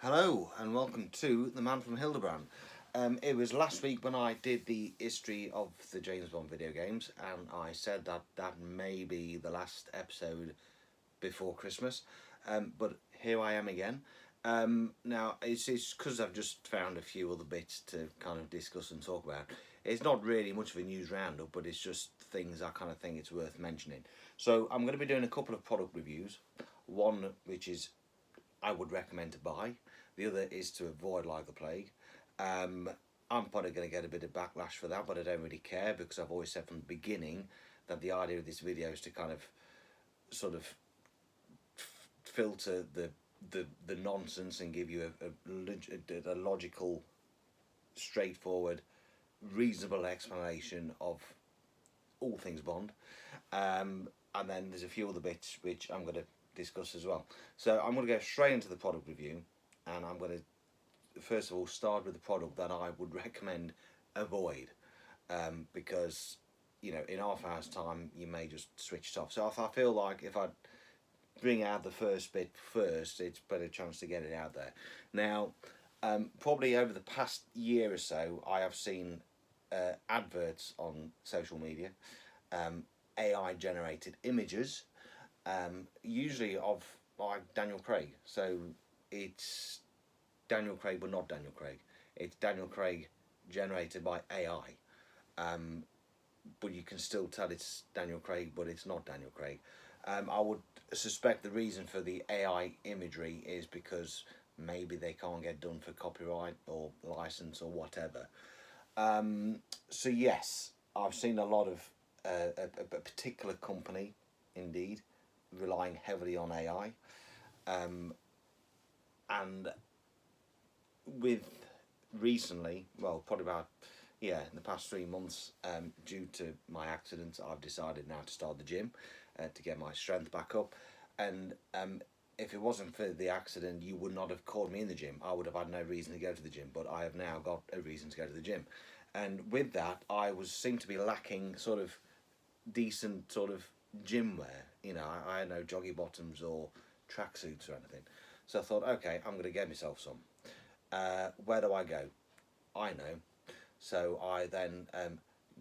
Hello and welcome to The Man from Hildebrand. It was last week when I did the history of the James Bond video games, and I said that that may be the last episode before Christmas, but here I am again. Now, it's because I've just found a few other bits to kind of discuss and talk about. It's not really much of a news roundup, but it's just things I kind of think it's worth mentioning. So, I'm going to be doing a couple of product reviews. One which is I would recommend to buy. The other is to avoid like the plague. Um, I'm probably going to get a bit of backlash for that, but I don't really care because I've always said from the beginning that the idea of this video is to kind of sort of filter the nonsense and give you a logical, straightforward, reasonable explanation of all things Bond. And then there's a few other bits which I'm going to discuss as well. So I'm going to go straight into the product review, and I'm going to first of all start with the product that I would recommend avoid, because in half an hour's time you may just switch it off. So if I feel like if I bring out the first bit first, it's a better chance to get it out there. Now, probably over the past year or so, I have seen adverts on social media, AI generated images, usually of like Daniel Craig. So it's Daniel Craig, but not Daniel Craig. It's Daniel Craig generated by AI, but you can still tell it's Daniel Craig, but it's not Daniel Craig. I would suspect the reason for the AI imagery is because maybe they can't get done for copyright or license or whatever. So yes, I've seen a lot of a particular company, indeed, relying heavily on AI, and with recently, well, probably about in the past 3 months, due to my accident, I've decided now to start the gym to get my strength back up, and if it wasn't for the accident, you would not have called me in the gym. I would have had no reason to go to the gym, but I have now got a reason to go to the gym. And with that, I was seemed to be lacking sort of decent sort of gym wear. I had no joggy bottoms or tracksuits or anything. So I thought, okay, I'm going to get myself some. Where do I go? I know. So I then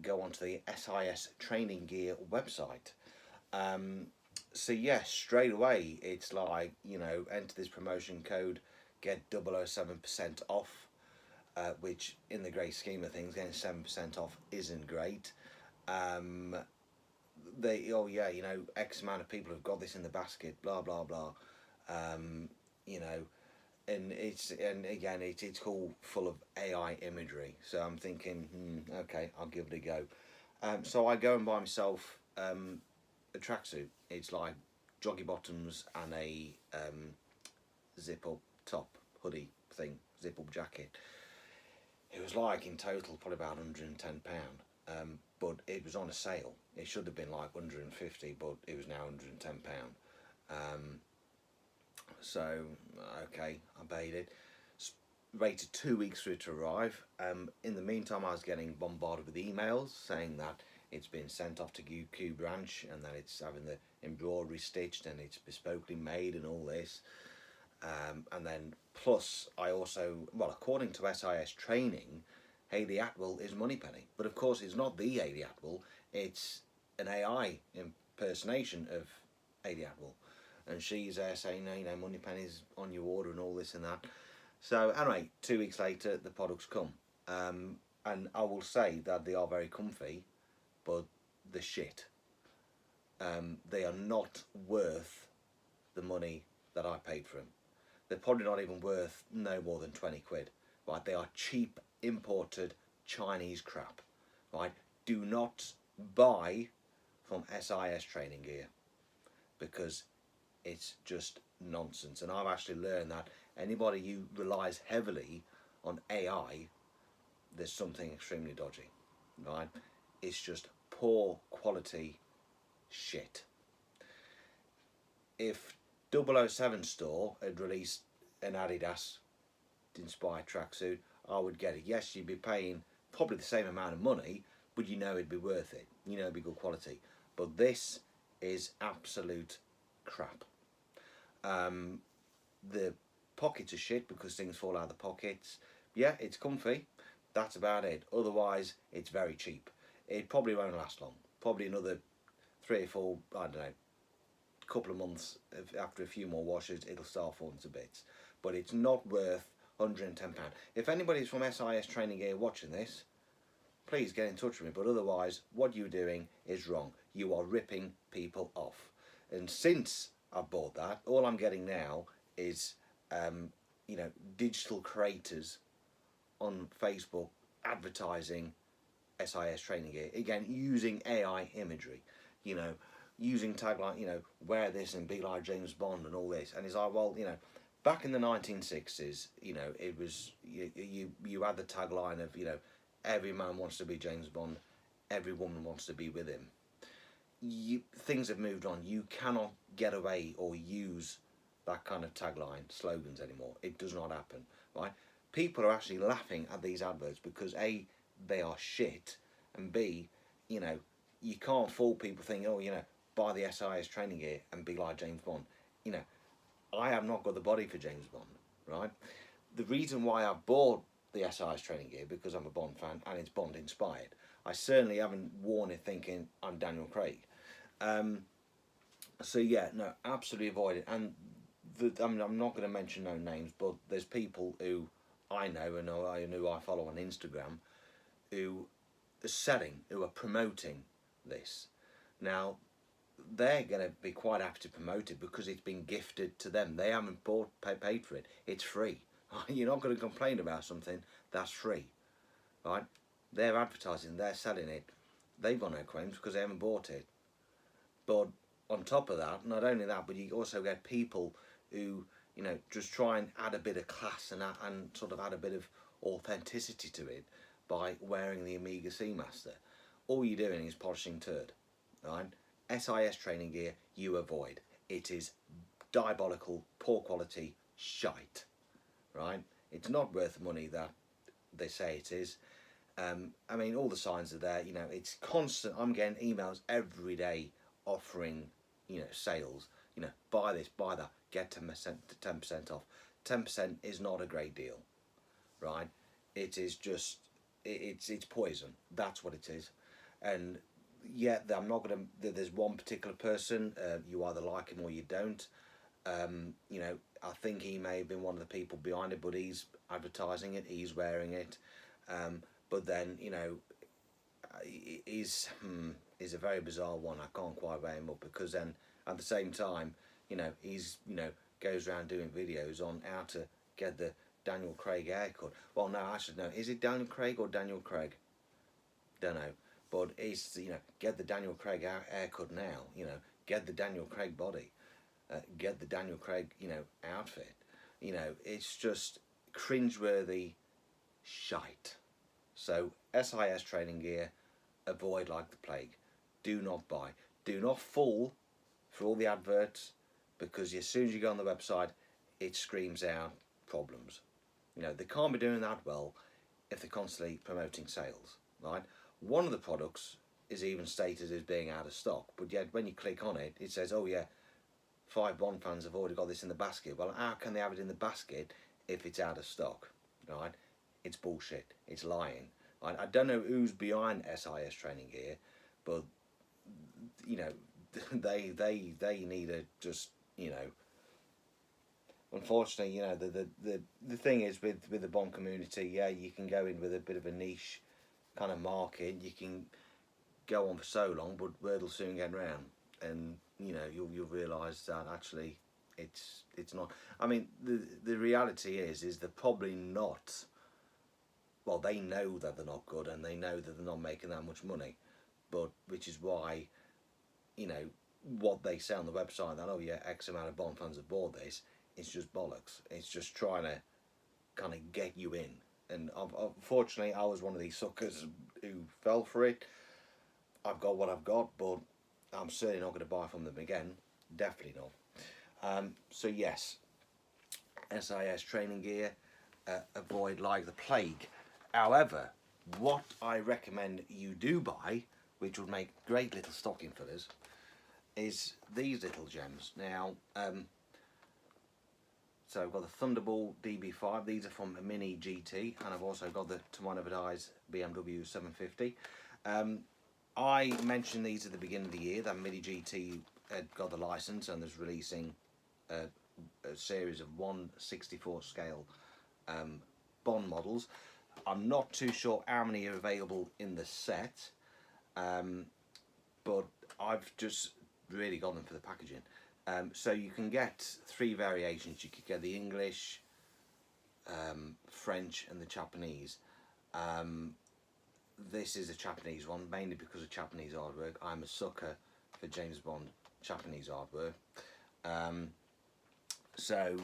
go onto the SIS Training Gear website. So yes, straight away it's like, enter this promotion code, get 007% off, which in the great scheme of things, getting 7% off isn't great. Um, X amount of people have got this in the basket, blah blah blah. Um, you know, and again it's all full of AI imagery. So I'm thinking, okay, I'll give it a go. So I go and buy myself a tracksuit. It's like joggy bottoms and a zip up top hoodie thing, zip up jacket. It was like in total probably about £110, but it was on a sale. It should have been like 150, but it was now £110. Um, so okay, I paid it. Waited 2 weeks for it to arrive. In the meantime, I was getting bombarded with emails saying that it's been sent off to UQ branch and that it's having the embroidery stitched and it's bespokely made and all this. And then plus, I also, well, according to SIS training, Hayley Atwell is Moneypenny, but of course it's not the Hayley Atwell. It's an AI impersonation of Hayley Atwell, and she's there saying, Moneypenny's on your order and all this and that. So anyway, 2 weeks later, the products come, and I will say that they are very comfy, but the shit. They are not worth the money that I paid for them. They're probably not even worth no more than 20 quid. Right? They are cheap imported Chinese crap. Right? Do not buy from SIS training gear because it's just nonsense. And I've actually learned that anybody who relies heavily on AI, there's something extremely dodgy. Right? It's just poor quality shit. If 007 store had released an Adidas inspired tracksuit, I would get it. Yes, you'd be paying probably the same amount of money, but it'd be worth it. It'd be good quality. But this is absolute crap. The pockets are shit because things fall out of the pockets. Yeah, it's comfy. That's about it. Otherwise, it's very cheap. It probably won't last long. Probably another 3 or 4, I don't know, couple of months after a few more washes, it'll start falling to bits. But it's not worth £110. If anybody's from SIS Training Gear watching this, please get in touch with me. But otherwise, what you're doing is wrong. You are ripping people off. And since I've bought that, all I'm getting now is, digital creators on Facebook advertising SIS Training Gear. Again, using AI imagery, using tagline, wear this and be like James Bond and all this. And it's like, well, back in the 1960s, it was, you had the tagline of, every man wants to be James Bond, every woman wants to be with him. Things have moved on. You cannot get away or use that kind of tagline slogans anymore. It does not happen, right? People are actually laughing at these adverts because A, they are shit, and B, you can't fool people thinking, oh, buy the SIS Training Gear and be like James Bond. I have not got the body for James Bond, right? The reason why I bought the SIS Training Gear because I'm a Bond fan and it's Bond inspired. I certainly haven't worn it thinking I'm Daniel Craig. So yeah, no, absolutely avoid it. And I'm not going to mention no names, but there's people who I know and who I follow on Instagram who are selling, who are promoting this. Now, they're going to be quite happy to promote it because it's been gifted to them. They haven't paid for it. It's free. You're not going to complain about something that's free, right? They're advertising, they're selling it. They've got no claims because they haven't bought it. But on top of that, not only that, but you also get people who, just try and add a bit of class and sort of add a bit of authenticity to it by wearing the Amiga Seamaster. All you're doing is polishing turd, right? SIS Training Gear, you avoid. It is diabolical, poor quality shite, right? It's not worth the money that they say it is. All the signs are there. It's constant. I'm getting emails every day offering, sales. Buy this, buy that, get 10% off. 10% is not a great deal, right? It is just, it's poison. That's what it is. And yeah, I'm not gonna. There's one particular person. You either like him or you don't. I think he may have been one of the people behind it, but he's advertising it. He's wearing it. But then he's a very bizarre one. I can't quite weigh him up because then at the same time, he's goes around doing videos on how to get the Daniel Craig haircut. Well, no, I should know. Is it Daniel Craig or Daniel Craig? Don't know. But it's, get the Daniel Craig haircut now, get the Daniel Craig body, get the Daniel Craig, outfit. It's just cringeworthy shite. So SIS Training Gear, avoid like the plague. Do not buy. Do not fall for all the adverts because as soon as you go on the website, it screams out problems. They can't be doing that well if they're constantly promoting sales, right? One of the products is even stated as being out of stock, but yet when you click on it, it says, oh yeah, 5 Bond fans have already got this in the basket. Well, how can they have it in the basket if it's out of stock, right? It's bullshit. It's lying. Right? I don't know who's behind SIS Training Gear, but, they need to just, unfortunately, the thing is with the Bond community, yeah, you can go in with a bit of a niche kind of market. You can go on for so long, but word will soon get round, and you'll realise that actually it's not. The reality is they're probably not. Well, they know that they're not good, and they know that they're not making that much money, but which is why, what they say on the website that, oh yeah, X amount of Bond fans have bought this. It's just bollocks. It's just trying to kind of get you in. And unfortunately, I was one of these suckers who fell for it. I've got what I've got, but I'm certainly not going to buy from them again. Definitely not. So yes, SIS Training Gear, avoid like the plague. However, what I recommend you do buy, which would make great little stocking fillers, is these little gems. Now, So I've got the Thunderbolt DB5. These are from a Mini GT, and I've also got the to my advertised BMW 750. I mentioned these at the beginning of the year. That Mini GT had got the license and is releasing a series of 1/64 scale Bond models. I'm not too sure how many are available in the set, but I've just really got them for the packaging. So you can get 3 variations. You could get the English, French and the Japanese. This is a Japanese one, mainly because of Japanese artwork. I'm a sucker for James Bond Japanese artwork. So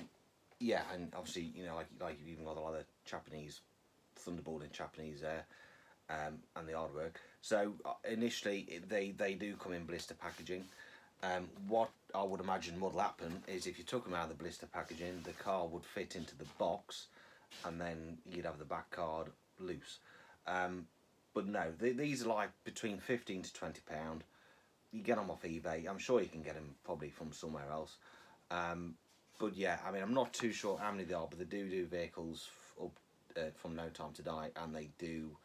yeah, and obviously, you know, like you've even got a lot of Japanese Thunderbolt in Japanese there, and the artwork. So initially they do come in blister packaging. What I would imagine would happen is if you took them out of the blister packaging, the car would fit into the box, and then you'd have the back card loose. But no, these are like between £15 to £20. You get them off eBay. I'm sure you can get them probably from somewhere else. But yeah, I mean, I'm not too sure how many they are, but they do vehicles up from No Time to Die, and they do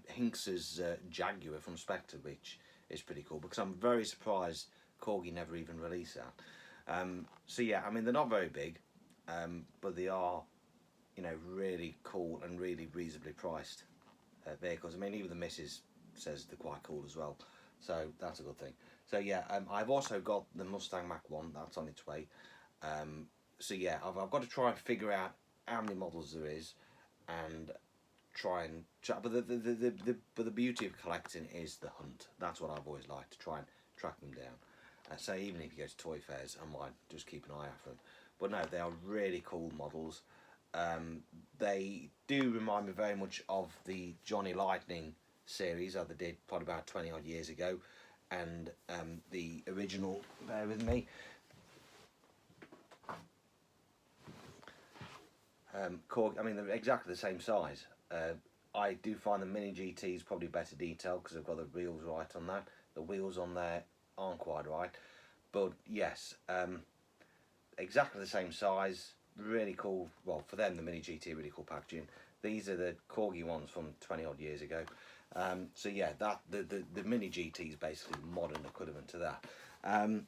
Hinks's Jaguar from Spectre, which is pretty cool, because I'm very surprised Corgi never even released that. So yeah, I mean, they're not very big, but they are, you know, really cool and really reasonably priced vehicles. I mean, even the missus says they're quite cool as well, so that's a good thing. So yeah, I've also got the Mustang Mach-1 that's on its way. So yeah, I've got to try and figure out how many models there is, and try and but the beauty of collecting is the hunt. That's what I've always liked, to try and track them down. So even if you go to toy fairs, I might just keep an eye out for them. But no, they are really cool models. They do remind me very much of the Johnny Lightning series that they did probably about 20 odd years ago, and the original, bear with me, I mean, they're exactly the same size. I do find the Mini GT is probably better detail because I've got the wheels right on that. The wheels on there aren't quite right, but yes, exactly the same size, really cool. Well, for them, the Mini GT, really cool packaging. These are the Corgi ones from 20 odd years ago. So yeah, that the Mini GT is basically modern equivalent to that. And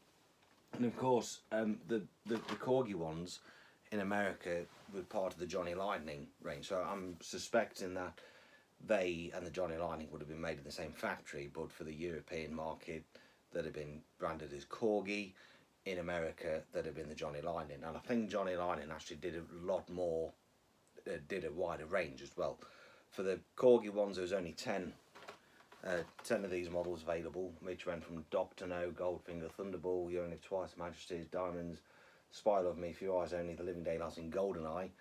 of course, the Corgi ones in America were part of the Johnny Lightning range. So I'm suspecting that they and the Johnny Lightning would have been made in the same factory, but for the European market, that have been branded as Corgi. In America, that have been the Johnny Lightning. And I think Johnny Lightning actually did a lot more, did a wider range as well. For the Corgi ones, there was only 10 of these models available, which went from Doctor No, Goldfinger, Thunderball, You Only Live Twice, Majesty's, Diamonds, Spy Love Me, Few Eyes Only, The Living Daylights, and Goldeneye.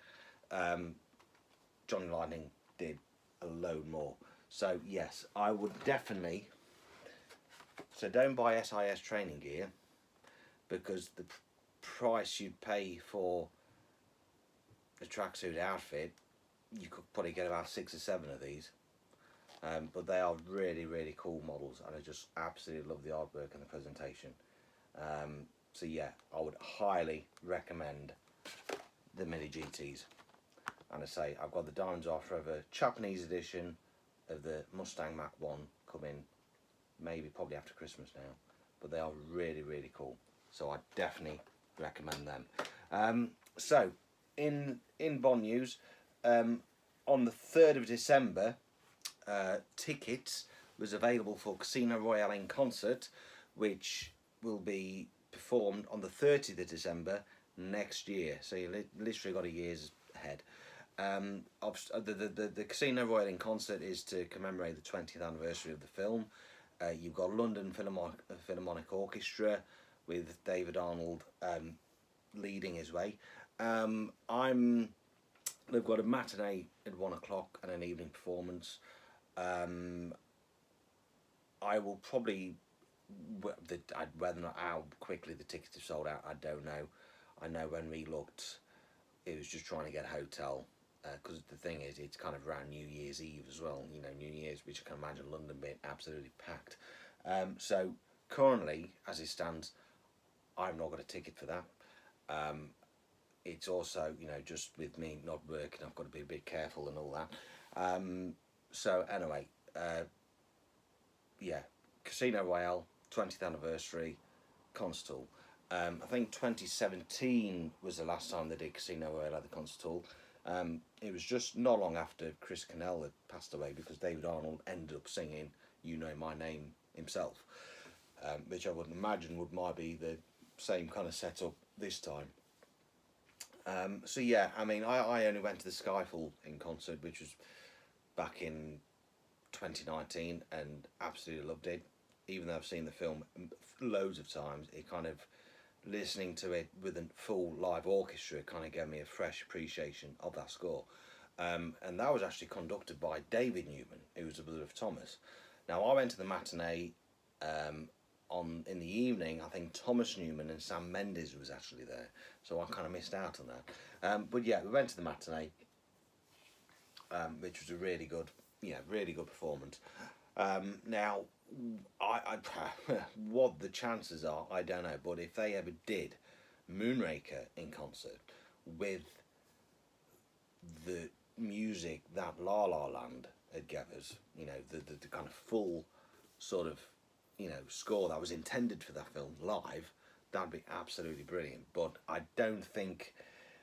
Johnny Lightning did a load more. So yes, I would definitely. So don't buy SIS training gear, because the price you'd pay for a tracksuit outfit, you could probably get about 6 or 7 of these. But they are really cool models, and I just absolutely love the artwork and the presentation. So yeah, I would highly recommend the Mini GTs. And I say, I've got the Diamonds Are Forever Japanese edition of the Mustang Mach-1 coming maybe probably after Christmas now, but they are really cool, so I definitely recommend them. So in Bond news, on the 3rd of December, tickets was available for Casino Royale in concert, which will be performed on the 30th of December next year, so you literally got a year's ahead. The Casino Royale in concert is to commemorate the 20th anniversary of the film. You've got London Philharmonic Orchestra with David Arnold leading his way. They've got a matinee at 1 o'clock and an evening performance. I will probably, whether or not how quickly the tickets have sold out, I don't know. I know when we looked, it was just trying to get a hotel, because the thing is, it's kind of around New Year's Eve as well, you know, New Year's, which I can imagine London being absolutely packed. So currently, as it stands, I've not got a ticket for that. It's also, just with me not working, I've got to be a bit careful and all that. So anyway, yeah, Casino Royale 20th anniversary concert hall. I think 2017 was the last time they did Casino Royale at the concert hall. It was just not long after Chris Cornell had passed away, because David Arnold ended up singing "You Know My Name" himself, which I would imagine might be the same kind of setup this time. So yeah, I mean, I only went to the Skyfall in concert, which was back in 2019, and absolutely loved it. Even though I've seen the film loads of times, it kind of, listening to it with a full live orchestra, kind of gave me a fresh appreciation of that score. And that was actually conducted by David Newman, who was the brother of Thomas. Now I went to the matinee on in the evening. I think Thomas Newman and Sam Mendes was actually there, so I kind of missed out on that. But yeah, we went to the matinee, which was a really good, really good performance. Now, what the chances are, I don't know. But if they ever did Moonraker in concert with the music that La La Land had gave us, the kind of full sort of, score that was intended for that film live, that'd be absolutely brilliant. But I don't think.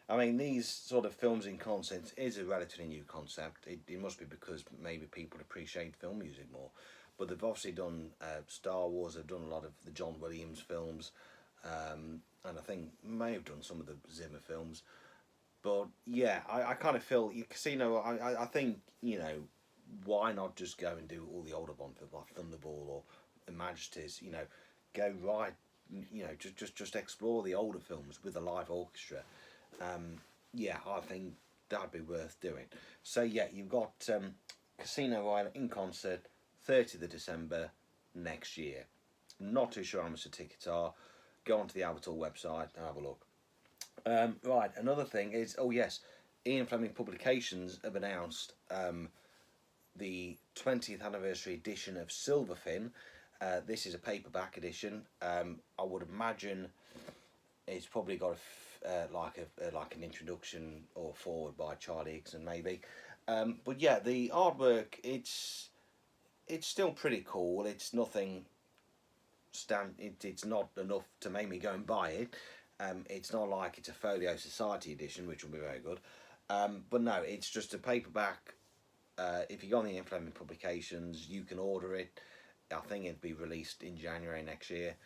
I mean, these sort of films in concert is a relatively new concept. It must be because maybe people appreciate film music more. But they've obviously done Star Wars, they've done a lot of the John Williams films, and I think may have done some of the Zimmer films. But yeah, I kind of feel Casino. I think, why not just go and do all the older Bond films like Thunderball or The Majesties? Go right. Just explore the older films with a live orchestra. Yeah, I think that'd be worth doing. So yeah, you've got Casino Royale in concert, 30th of December next year. Not too sure how much the tickets are. Go onto the Albert Hall website and have a look. Right, another thing is, oh yes, Ian Fleming Publications have announced the 20th anniversary edition of Silverfin. This is a paperback edition. I would imagine it's probably got like an introduction or forward by Charlie Hickson maybe. But yeah, the artwork, it's still pretty cool. It's nothing it's not enough to make me go and buy it. It's not like it's a Folio Society edition, which will be very good. But no, it's just a paperback. If you go on the Ian Fleming Publications, you can order it. I think it'd be released in January next year.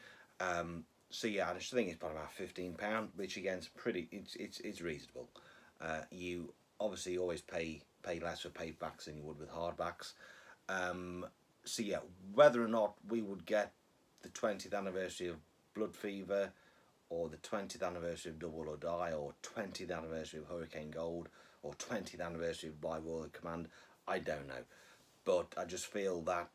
So yeah, I just think it's probably about £15, which again is pretty. It's reasonable. You obviously always pay less for paperbacks than you would with hardbacks. So yeah, whether or not we would get the 20th anniversary of Blood Fever, or the 20th anniversary of Double or Die, or 20th anniversary of Hurricane Gold, or 20th anniversary of By Royal Command, I don't know. But I just feel that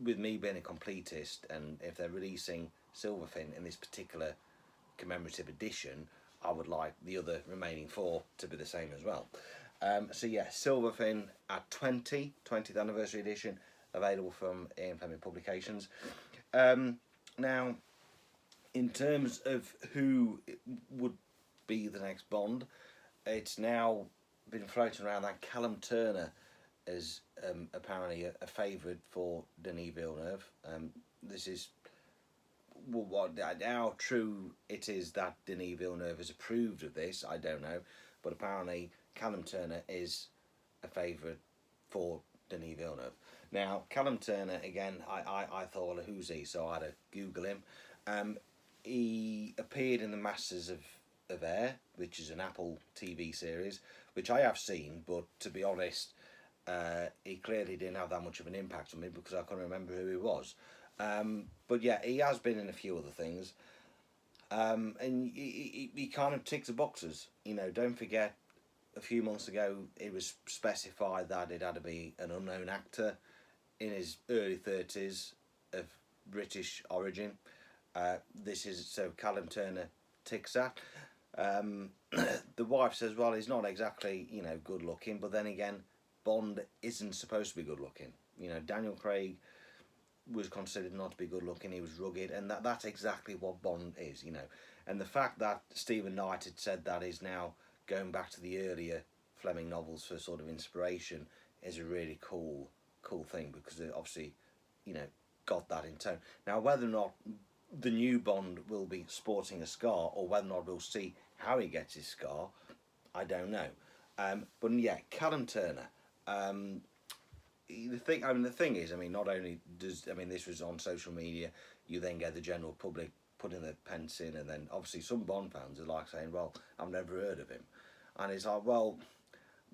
with me being a completist, and if they're releasing Silverfin in this particular commemorative edition, I would like the other remaining four to be the same as well. So yeah, Silverfin at 20th anniversary edition, available from Ian Fleming Publications. Now, in terms of who would be the next Bond, it's now been floating around that Callum Turner is apparently a favourite for Denis Villeneuve. This is how true it is that Denis Villeneuve has approved of this, I don't know, but apparently Callum Turner is a favourite for Denis Villeneuve. Now, Callum Turner, again, I thought, well, who's he? So I had to Google him. He appeared in The Masters of Air, which is an Apple TV series, which I have seen, but to be honest, he clearly didn't have that much of an impact on me because I couldn't remember who he was. But yeah, he has been in a few other things, and he kind of ticks the boxes. Don't forget, a few months ago it was specified that it had to be an unknown actor in his early 30s of British origin. This is so Callum Turner ticks that. The wife says, well, he's not exactly good looking, but then again, Bond isn't supposed to be good looking. Daniel Craig was considered not to be good looking. He was rugged, and that's exactly what Bond is, you know. And the fact that Stephen Knight had said that is now going back to the earlier Fleming novels for sort of inspiration is a really cool thing, because it obviously, you know, got that in tone. Now, whether or not the new Bond will be sporting a scar, or whether or not we'll see how he gets his scar, I don't know. But yeah, Callum Turner. Um, the thing is, I mean, not only does, I mean, this was on social media, you then get the general public putting their pence in, and then obviously some Bond fans are like saying, well, I've never heard of him. And it's like, well,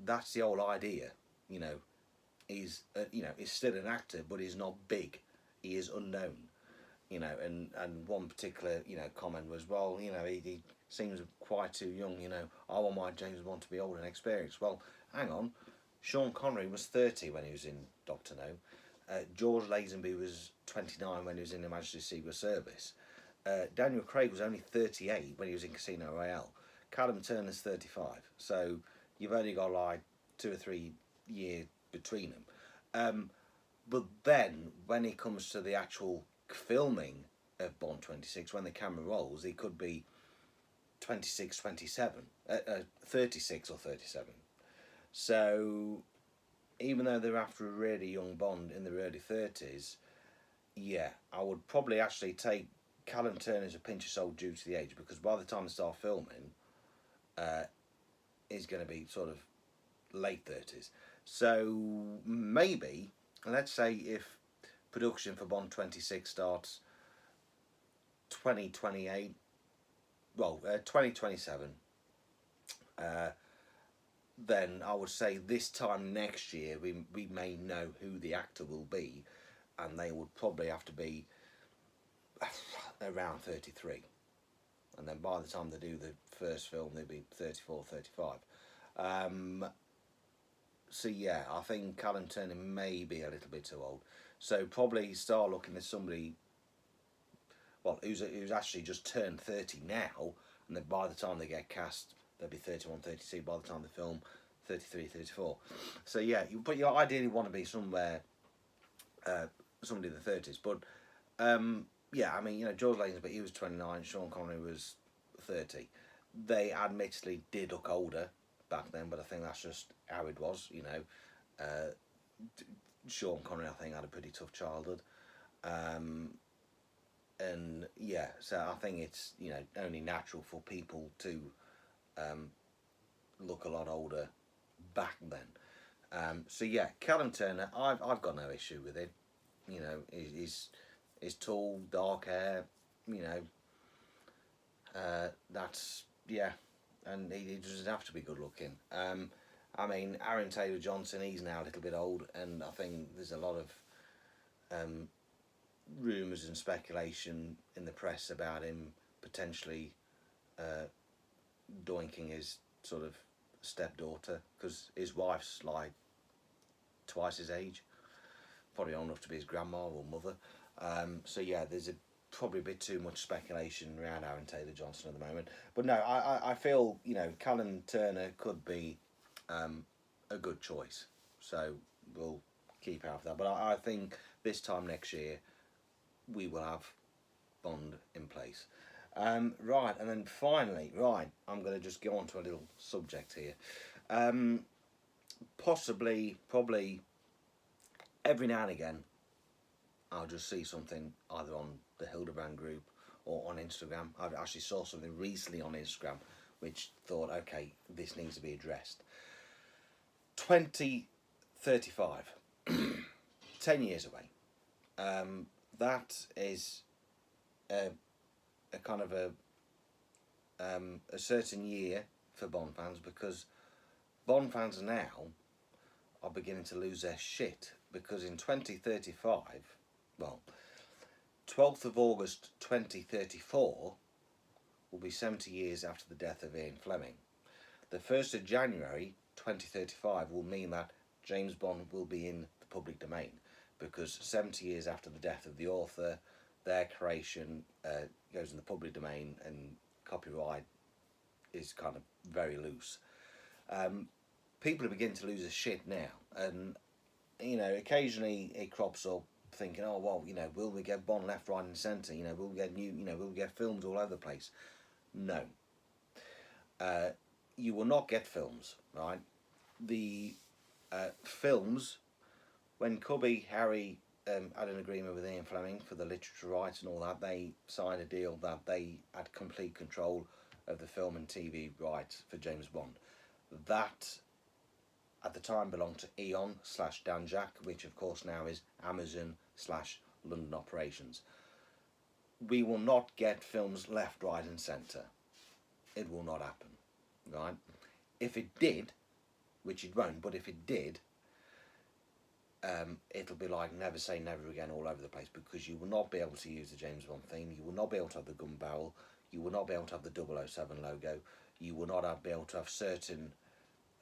that's the whole idea, you know. He's still an actor, but he's not big. He is unknown, you know. And one particular, you know, comment was, well, you know, he seems quite too young, you know. I want my James Bond to be old and experienced. Well, hang on, Sean Connery was 30 when he was in Doctor No. George Lazenby was 29 when he was in Her Majesty's Secret Service. Daniel Craig was only 38 when he was in Casino Royale. Callum Turner's 35. So you've only got like 2 or 3 years between them. But then when it comes to the actual filming of Bond 26, when the camera rolls, it could be 26, 27, 36 or 37. So even though they're after a really young Bond in their early 30s, yeah, I would probably actually take Callum Turner as a pinch of salt due to the age, because by the time they start filming, he's going to be sort of late 30s. So maybe, let's say if production for Bond 26 starts 2028, 2027, then I would say this time next year we may know who the actor will be, and they would probably have to be around 33. And then by the time they do the first film, they'll be 34, 35. So yeah, I think Callum Turner may be a little bit too old. So probably start looking at somebody, well, who's actually just turned 30 now, and then by the time they get cast, they'll be 31, 32. By the time they film, 33, 34. So yeah, but you ideally want to be somewhere, somebody in the 30s. But yeah, I mean, you know, George Lazenby, he was 29, Sean Connery was 30. They admittedly did look older back then, but I think that's just how it was, you know. Sean Connery, I think, had a pretty tough childhood. And yeah, so I think it's, you know, only natural for people to look a lot older back then. So yeah, Callum Turner, I've got no issue with it. You know, he's tall, dark hair, you know. That's, yeah, and he doesn't have to be good looking. I mean, Aaron Taylor Johnson, he's now a little bit old, and I think there's a lot of rumours and speculation in the press about him potentially doinking his sort of stepdaughter, because his wife's like twice his age, probably old enough to be his grandma or mother. So yeah, there's probably a bit too much speculation around Aaron Taylor Johnson at the moment. But no, I feel, you know, Callum Turner could be a good choice. So we'll keep out of that. But I think this time next year we will have Bond in place. Right, and then finally, right, I'm going to just go on to a little subject here. Probably, every now and again, I'll just see something either on the Hildebrand group or on Instagram. I actually saw something recently on Instagram which thought, okay, this needs to be addressed. 2035, 10 years away. That is a kind of a certain year for Bond fans, because Bond fans now are beginning to lose their shit, because in 2035, well, 12th of August 2034 will be 70 years after the death of Ian Fleming. The 1st of January 2035 will mean that James Bond will be in the public domain, because 70 years after the death of the author, their creation goes in the public domain, and copyright is kind of very loose. People are beginning to lose their shit now, and you know, occasionally it crops up thinking, oh well, will we get Bond left, right, and centre? Will we get will we get films all over the place? No, you will not get films, right? The films, when Cubby Harry had an agreement with Ian Fleming for the literature rights and all that, they signed a deal that they had complete control of the film and TV rights for James Bond. That at the time belonged to Eon / Danjak, which of course now is Amazon / London Operations. We will not get films left, right, and centre. It will not happen, right? If it did, which it won't, but if it did, it'll be like Never Say Never Again all over the place, because you will not be able to use the James Bond theme, you will not be able to have the gun barrel, you will not be able to have the 007 logo, you will not be able to have certain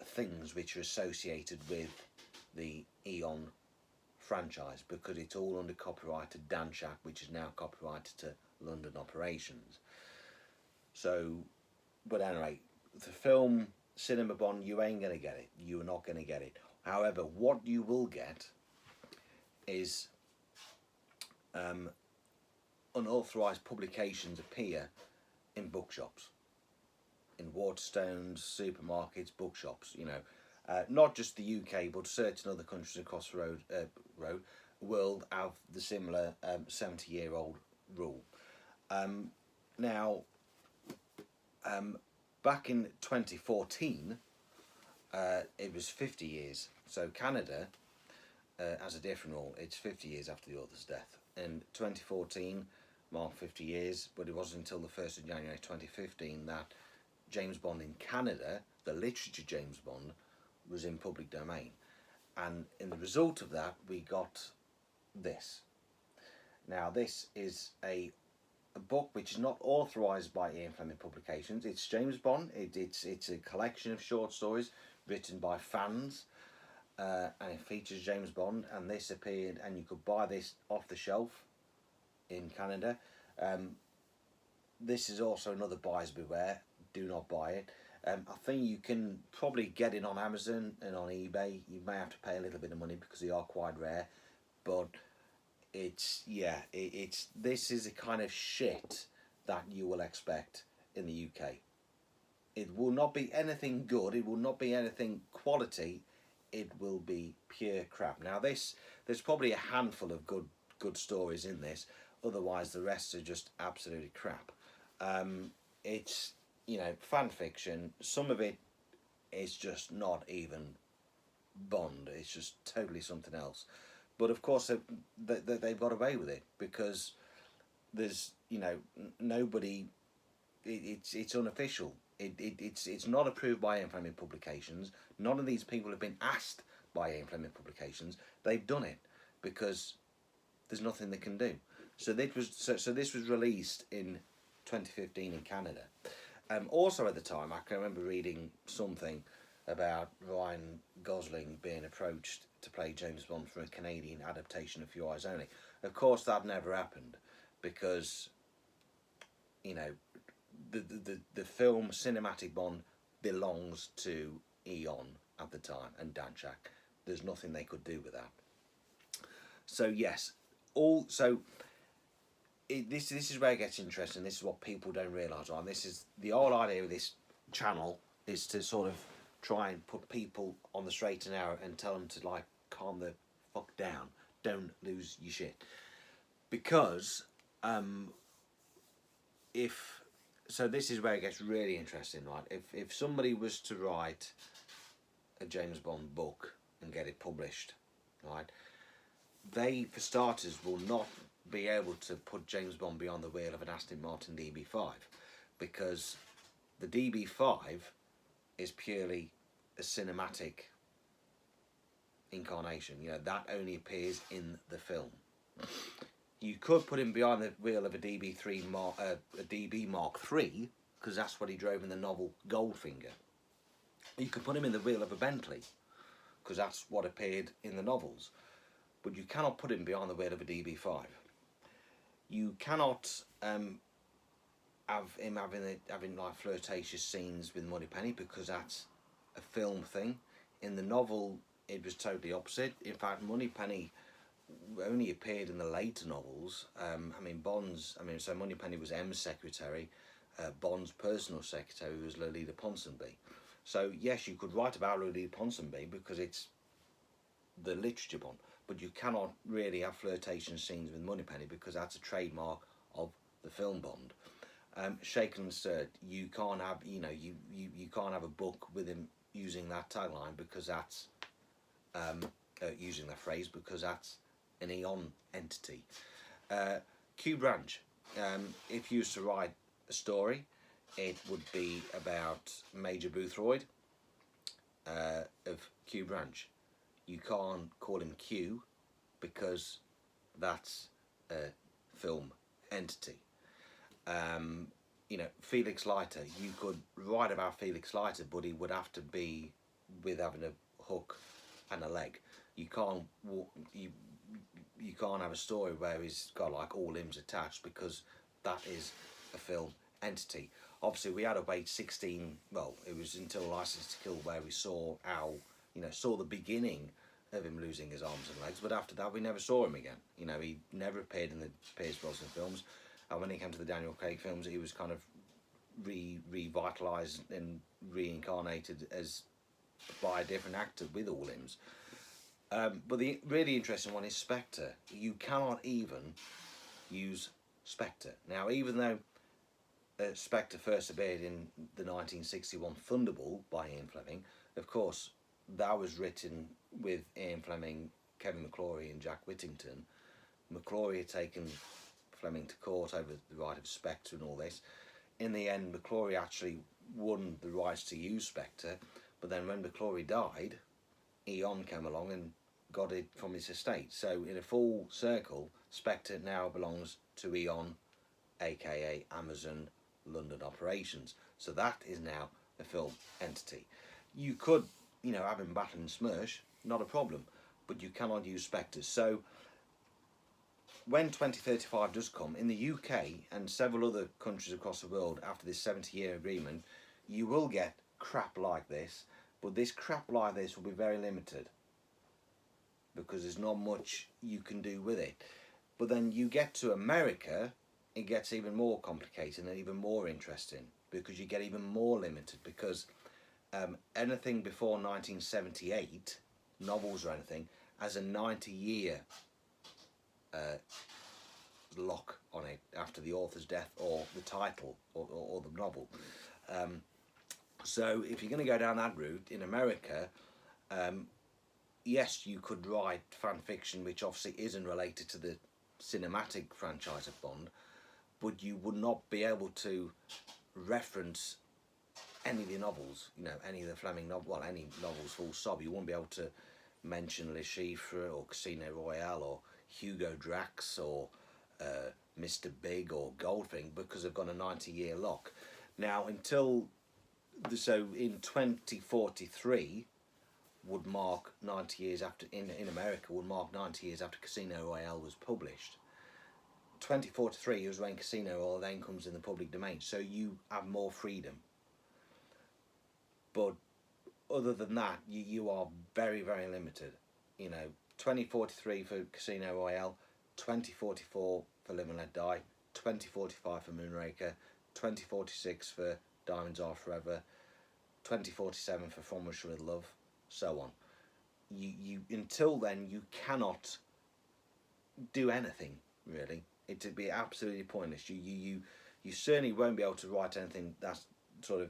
things which are associated with the Eon franchise, because it's all under copyright to Danshak, which is now copyrighted to London Operations. So, but anyway, the film Cinema Bond, you ain't going to get it. You are not going to get it. However, what you will get is unauthorised publications appear in bookshops, in Waterstones, supermarkets, bookshops. Not just the UK, but certain other countries across the world have the similar 70-year-old rule. Now, back in 2014, it was 50 years. So Canada has a different rule. It's 50 years after the author's death. In 2014, marked 50 years, but it wasn't until the 1st of January 2015 that James Bond in Canada, the literature James Bond, was in public domain. And in the result of that, we got this. Now, this is a book which is not authorised by Ian Fleming Publications. It's James Bond. It's a collection of short stories written by fans, and it features James Bond. And this appeared, and you could buy this off the shelf in Canada. This is also another buyer's beware. Do not buy it. I think you can probably get it on Amazon and on eBay. You may have to pay a little bit of money because they are quite rare, but it's this is a kind of shit that you will expect in the UK. It will not be anything good. It will not be anything quality. It will be pure crap. Now there's probably a handful of good stories in this. Otherwise, the rest are just absolutely crap. It's fan fiction. Some of it is just not even Bond. It's just totally something else. But of course, they've got away with it because there's nobody. It's unofficial. It's not approved by Ian Fleming Publications. None of these people have been asked by Ian Fleming Publications. They've done it because there's nothing they can do. So this was released in 2015 in Canada. Also at the time, I can remember reading something about Ryan Gosling being approached to play James Bond for a Canadian adaptation of Your Eyes Only. Of course, that never happened because the film cinematic Bond belongs to Eon at the time and Danchak. There's nothing they could do with that. So yes, this is where it gets interesting. This is what people don't realise, right? This is the whole idea of this channel, is to sort of try and put people on the straight and narrow and tell them to calm the fuck down, don't lose your shit, because this is where it gets really interesting, right? If somebody was to write a James Bond book and get it published, right, they, for starters, will not be able to put James Bond beyond the wheel of an Aston Martin DB5, because the DB5 is purely a cinematic incarnation. That only appears in the film. You could put him behind the wheel of a DB3 a DB Mark III, because that's what he drove in the novel Goldfinger. You could put him in the wheel of a Bentley, because that's what appeared in the novels. But you cannot put him behind the wheel of a DB5. You cannot have him having flirtatious scenes with Moneypenny, because that's a film thing. In the novel, it was totally opposite. In fact, Moneypenny only appeared in the later novels. I mean, Bond's. I mean, so Moneypenny was M's secretary. Bond's personal secretary was Lolita Ponsonby. So yes, you could write about Lolita Ponsonby because it's the literature Bond, but you cannot really have flirtation scenes with Moneypenny because that's a trademark of the film Bond. Shaken and stirred, you can't have you can't have a book with him using that tagline because that's using that phrase because that's an Eon entity. Q Branch, if you used to write a story, it would be about Major Boothroyd of Q Branch. You can't call him Q because that's a film entity. Felix Leiter, you could write about Felix Leiter, but he would have to be with having a hook and a leg. You can't you can't have a story where he's got like all limbs attached because that is a film entity. Obviously, we had to wait 16. Well, it was until License to Kill where we saw how saw the beginning of him losing his arms and legs. But after that, we never saw him again. He never appeared in the Pierce Brosnan films. And when he came to the Daniel Craig films, he was kind of revitalised and reincarnated as by a different actor with all limbs. But the really interesting one is Spectre. You cannot even use Spectre. Now, even though Spectre first appeared in the 1961 Thunderball by Ian Fleming, of course, that was written with Ian Fleming, Kevin McClory and Jack Whittington. McClory had taken Fleming to court over the right of Spectre and all this. In the end, McClory actually won the rights to use Spectre, but then when McClory died, Eon came along and got it from his estate. So in a full circle, Spectre now belongs to Eon, aka Amazon London Operations. So that is now a film entity. You could, have him battle and smirch, not a problem, but you cannot use Spectre. So when 2035 does come, in the UK and several other countries across the world after this 70-year agreement, you will get crap like this, but this crap like this will be very limited because there's not much you can do with it. But then you get to America, it gets even more complicated and even more interesting because you get even more limited because anything before 1978, novels or anything, has a 90-year lock on it after the author's death or the title or the novel. So if you're going to go down that route in America, yes, you could write fan fiction which obviously isn't related to the cinematic franchise of Bond, but you would not be able to reference any of the novels, any of the Fleming any novels full stop. You won't be able to mention Le Chiffre or Casino Royale or Hugo Drax or Mr. Big or Goldfinger because they've got a 90-year lock. Now, in 2043 would mark 90 years after, in America, would mark 90 years after Casino Royale was published. 2043 is when Casino Royale then comes in the public domain, so you have more freedom. But other than that, you are very, very limited. 2043 for Casino Royale, 2044 for Live and Let Die, 2045 for Moonraker, 2046 for Diamonds Are Forever, 2047 for From Russia with Love, so on. You until then you cannot do anything really. It'd be absolutely pointless. You certainly won't be able to write anything that's sort of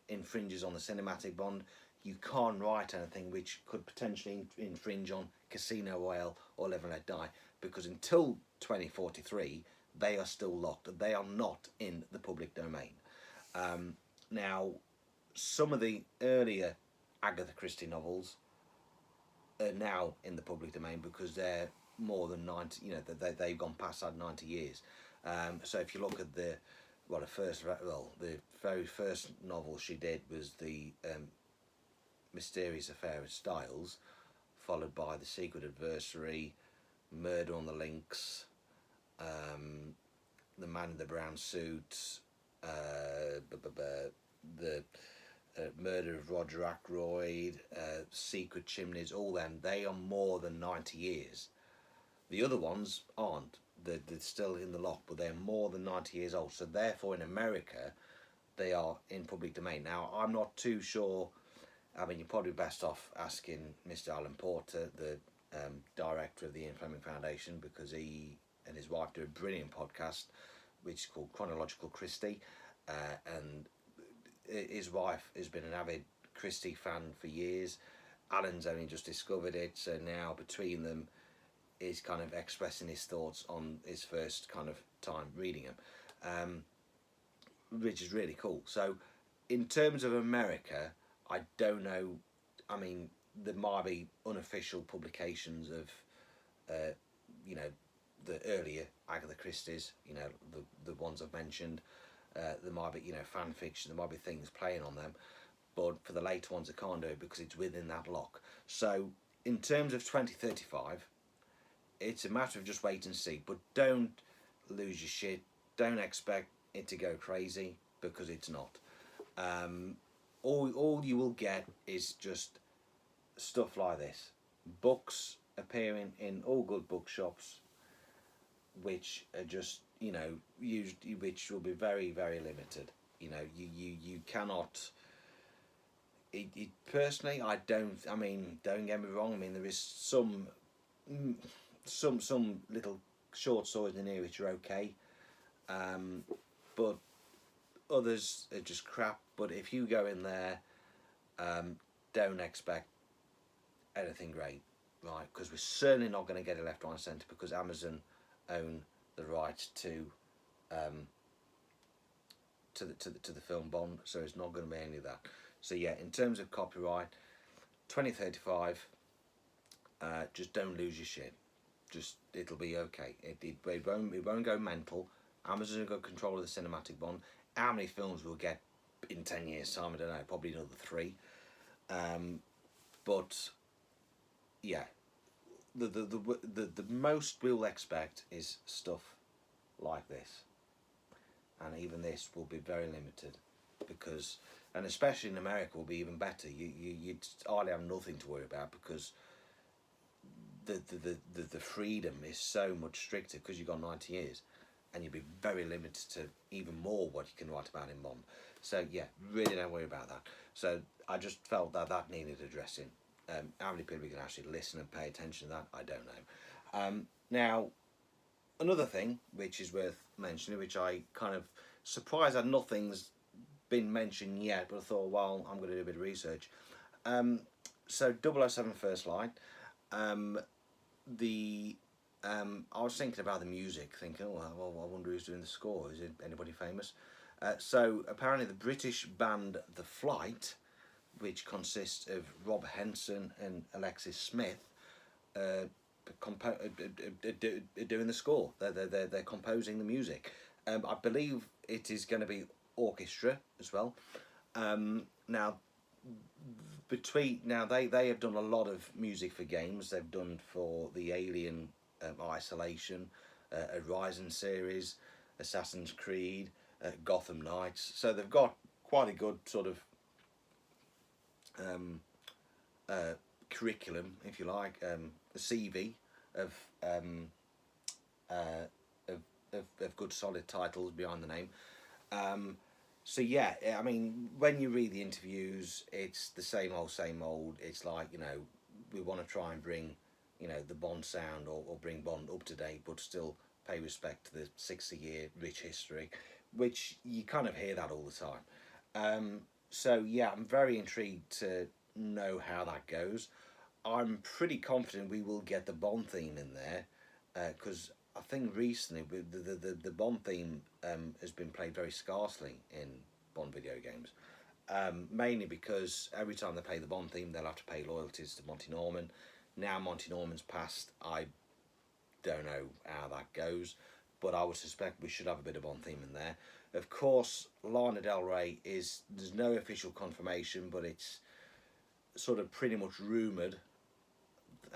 infringes on the cinematic Bond. You can't write anything which could potentially infringe on Casino Royale or Live and Let Die because until 2043 they are still locked. They are not in the public domain. Now, some of the earlier Agatha Christie novels are now in the public domain because they're more than 90. They've gone past that 90 years. So if you look at the very first novel she did was the Mysterious Affair of Styles, followed by The Secret Adversary, Murder on the Links, The Man in the Brown Suit, the Murder of Roger Ackroyd, Secret Chimneys, all them, they are more than 90 years. The other ones aren't. They're still in the lock, but they're more than 90 years old. So therefore, in America, they are in public domain. Now, I'm not too sure. I mean, you're probably best off asking Mr. Alan Porter, the director of the Ian Fleming Foundation, because he and his wife do a brilliant podcast, which is called Chronological Christie, and his wife has been an avid Christie fan for years. Alan's only just discovered it, so now between them, is kind of expressing his thoughts on his first kind of time reading them, which is really cool. So, in terms of America, I don't know. I mean, there might be unofficial publications of, you know, the earlier Agatha Christie's, you know, the ones I've mentioned. There might be, you know, fan fiction. There might be things playing on them, but for the later ones, I can't do it because it's within that lock. So, in terms of 2035, it's a matter of just wait and see. But don't lose your shit. Don't expect it to go crazy because it's not. All you will get is just stuff like this. Books appearing in all good bookshops, which are just, you know, used, which will be very, very limited. You know, you cannot. Personally, I don't. I mean, don't get me wrong. I mean, there is some little short stories in here which are okay, but others are just crap. But if you go in there, don't expect anything great, right? Because we're certainly not going to get it left, right, and centre because Amazon own the right to the film Bond, so it's not going to be any of that. So yeah, in terms of copyright, 2035, just don't lose your shit. Just it'll be okay. It won't go mental. Amazon will go control of the cinematic Bond. How many films we'll get in 10 years' time? I don't know. Probably another 3. But yeah, the most we'll expect is stuff like this, and even this will be very limited because, and especially in America, will be even better. You'd hardly have nothing to worry about because the freedom is so much stricter because you've got 90 years, and you'd be very limited to even more what you can write about in Bond. So yeah, really don't worry about that. So I just felt that needed addressing. How many people can actually listen and pay attention to that, I don't know. Now, another thing which is worth mentioning, which I kind of surprised that nothing's been mentioned yet, but I thought, well, I'm going to do a bit of research. So 007 First Light, I was thinking about the music, thinking, oh, well, I wonder who's doing the score. Is it anybody famous? So apparently the British band The Flight, which consists of Rob Henson and Alexis Smith, doing the score. They're composing the music. I believe it is going to be orchestra as well. Now they have done a lot of music for games. They've done for the Alien Isolation, Horizon series, Assassin's Creed, Gotham Knights. So they've got quite a good sort of curriculum, if you like, a CV of good solid titles behind the name. So yeah, I mean, when you read the interviews, it's the same old. It's like, you know, we want to try and bring, you know, the Bond sound or bring Bond up to date, but still pay respect to the 60-year rich history, which you kind of hear that all the time. So yeah, I'm very intrigued to know how that goes. I'm pretty confident we will get the Bond theme in there, because I think recently the Bond theme has been played very scarcely in Bond video games, mainly because every time they play the Bond theme, they'll have to pay royalties to Monty Norman. Now Monty Norman's passed, I don't know how that goes, but I would suspect we should have a bit of Bond theme in there. Of course, Lana Del Rey there's no official confirmation, but it's sort of pretty much rumoured,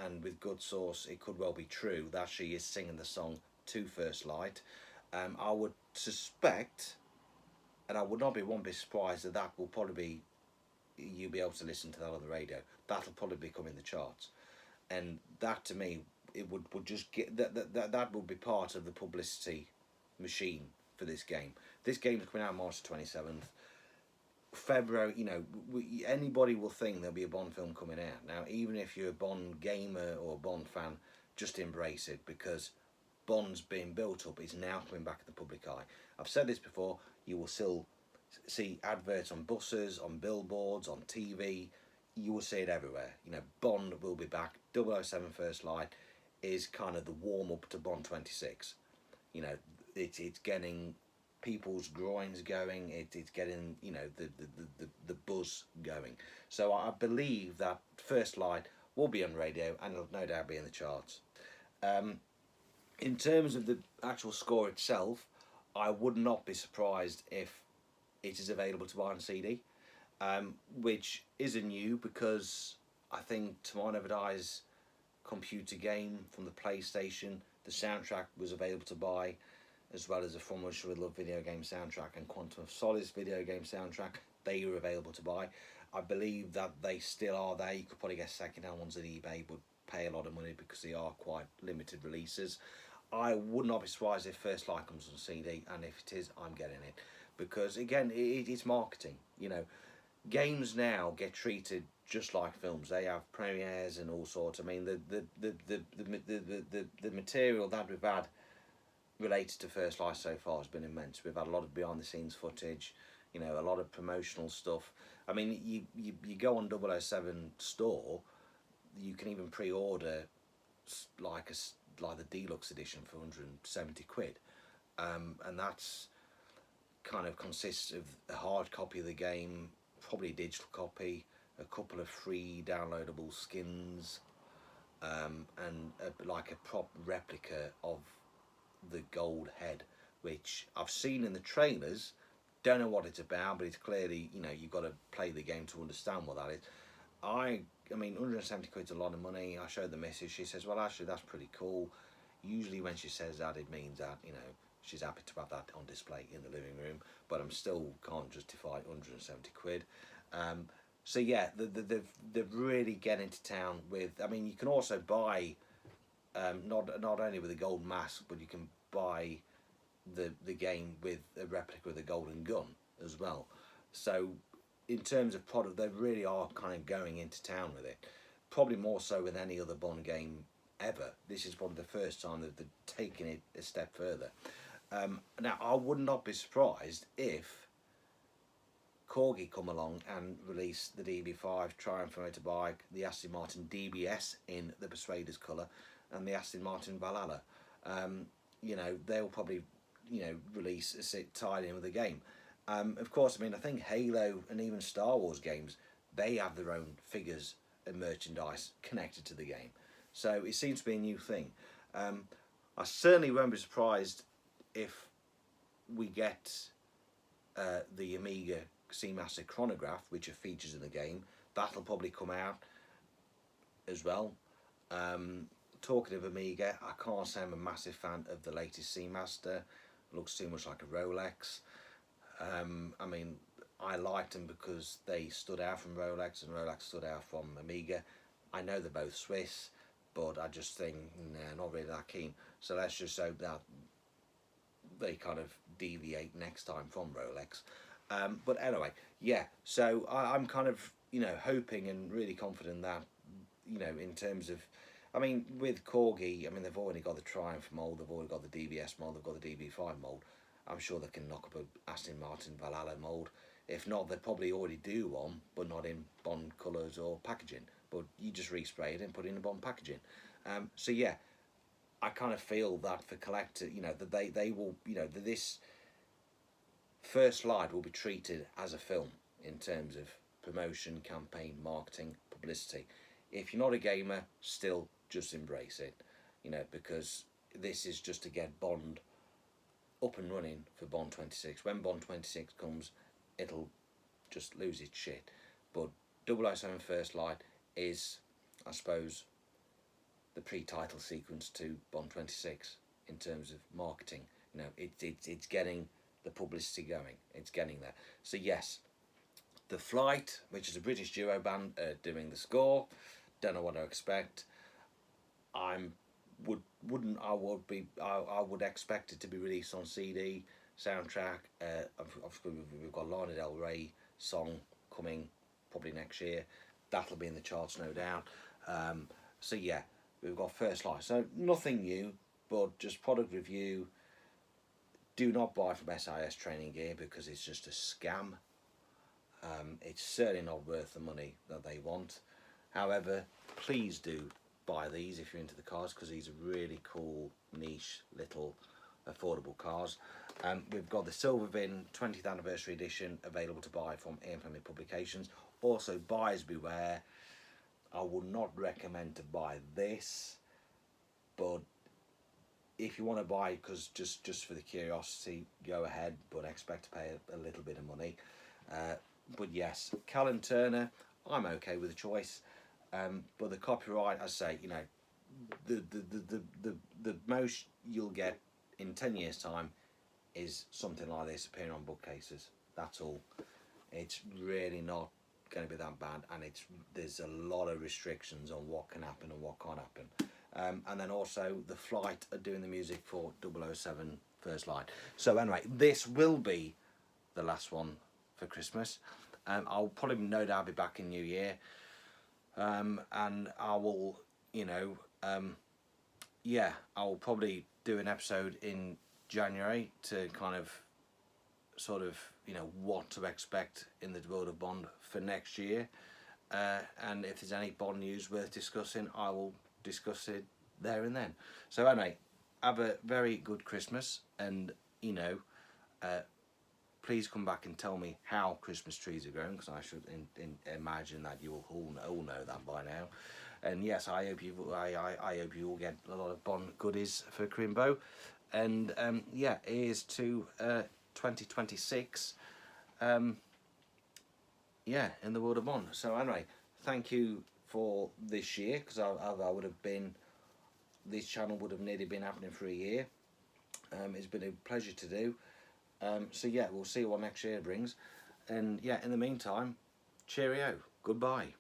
and with good source it could well be true, that she is singing the song to First Light. I would suspect, and I would not be one bit surprised, that will probably be, you'll be able to listen to that on the radio. That'll probably become in the charts, and that to me would just get that would be part of the publicity machine for this game. This game's coming out March 27th. February, anybody will think there'll be a Bond film coming out. Now, even if you're a Bond gamer or a Bond fan, just embrace it, because Bond's being built up. It's now coming back at the public eye. I've said this before. You will still see adverts on buses, on billboards, on TV. You will see it everywhere. Bond will be back. 007 First Light is kind of the warm up to Bond 26. It's getting people's groins going. It's getting the buzz going. So I believe that First Light will be on radio, and it'll no doubt be in the charts. In terms of the actual score itself, I would not be surprised if it is available to buy on CD, which isn't new, because I think To My Never Dies computer game from the PlayStation, the soundtrack was available to buy, as well as a From Russia with Love video game soundtrack and Quantum of Solace video game soundtrack. They were available to buy. I believe that they still are there. You could probably get second-hand ones at eBay, but pay a lot of money because they are quite limited releases. I would not be surprised if First Light comes on CD, and if it is, I'm getting it, because again, it's marketing. Games now get treated just like films. They have premieres and all sorts. I mean, the material that we've had related to First Light so far has been immense. We've had a lot of behind the scenes footage, a lot of promotional stuff. I mean, you go on 007 store, you can even pre-order like the deluxe edition for 170 quid, and that's kind of consists of a hard copy of the game, probably a digital copy, a couple of free downloadable skins, and like a prop replica of the gold head, which I've seen in the trailers. Don't know what it's about, but it's clearly, you've got to play the game to understand what that is. I mean, 170 quid's a lot of money. I showed the missus. She says, well, actually, that's pretty cool. Usually when she says that, it means that, she's happy to have that on display in the living room, but I'm still can't justify 170 quid. So yeah, they're really getting to town with. I mean, you can also buy not only with a gold mask, but you can buy the game with a replica of the golden gun as well. So in terms of product, they really are kind of going into town with it. Probably more so with any other Bond game ever. This is probably the first time that they're taking it a step further. Now, I would not be surprised if Corgi come along and release the DB5 Triumph motorbike, the Aston Martin DBS in the Persuaders colour, and the Aston Martin Valhalla. They'll probably, release a sit tied in with the game. Of course, I mean, I think Halo and even Star Wars games, they have their own figures and merchandise connected to the game. So it seems to be a new thing. I certainly won't be surprised if we get the Amiga Seamaster Chronograph, which are features in the game. That'll probably come out as well. Talking of Amiga, I can't say I'm a massive fan of the latest Seamaster. It looks too much like a Rolex. I mean, I liked them because they stood out from Rolex, and Rolex stood out from Amiga. I know they're both Swiss, but I just think, nah, not really that keen. So let's just hope that they kind of deviate next time from Rolex. But anyway, yeah, so I'm kind of, hoping and really confident that, in terms of, I mean, with Corgi, I mean, they've already got the Triumph mould, they've already got the DBS mould, they've got the DB5 mould. I'm sure they can knock up a Aston Martin Valhalla mould. If not, they probably already do one, but not in Bond colours or packaging. But you just respray it and put it in the Bond packaging. So yeah, I kind of feel that for collectors, that they will, that this First Light will be treated as a film in terms of promotion, campaign, marketing, publicity. If you're not a gamer, still just embrace it, because this is just to get Bond up and running for Bond 26. When Bond 26 comes, it'll just lose its shit. But 007 First Light is, I suppose, the pre-title sequence to Bond 26 in terms of marketing. It's getting the publicity going. It's getting there. So yes, The Flight, which is a British duo band, doing the score. Don't know what to expect. I'm I would expect it to be released on CD soundtrack. Obviously, we've got Lana Del Rey song coming probably next year. That'll be in the charts, no doubt. So yeah, we've got First Light. So nothing new, but just product review. Do not buy from SIS Training Gear because it's just a scam. It's certainly not worth the money that they want. However, please do buy these if you're into the cars, because these are really cool, niche, little, affordable cars. We've got the Silver Vin 20th Anniversary Edition available to buy from Ian Fleming Publications. Also, buyers beware. I would not recommend to buy this, but if you want to buy, because just for the curiosity, go ahead, but expect to pay a little bit of money. But yes, Callan Turner, I'm okay with the choice. But the copyright, I say, you know, the most you'll get in 10 years' time is something like this appearing on bookcases. That's all. It's really not going to be that bad, and there's a lot of restrictions on what can happen and what can't happen. And then also the Flight are doing the music for 007 First Light. So anyway, this will be the last one for Christmas. I'll probably no doubt be back in New Year. And I will, you know, I'll probably do an episode in January to kind of sort of, you know, what to expect in the world of Bond for next year. And if there's any Bond news worth discussing, I will discuss it there and then. So anyway, have a very good Christmas, and, you know, please come back and tell me how Christmas trees are growing, because I should imagine that you will all know that by now. And yes, I hope you all get a lot of Bond goodies for Crimbo. And yeah, here's to 2026. Yeah, in the world of Bond. So anyway, thank you for this year, because I would have been, this channel would have nearly been happening for a year. It's been a pleasure to do. So yeah, we'll see what next year brings. And yeah, in the meantime, cheerio. Goodbye.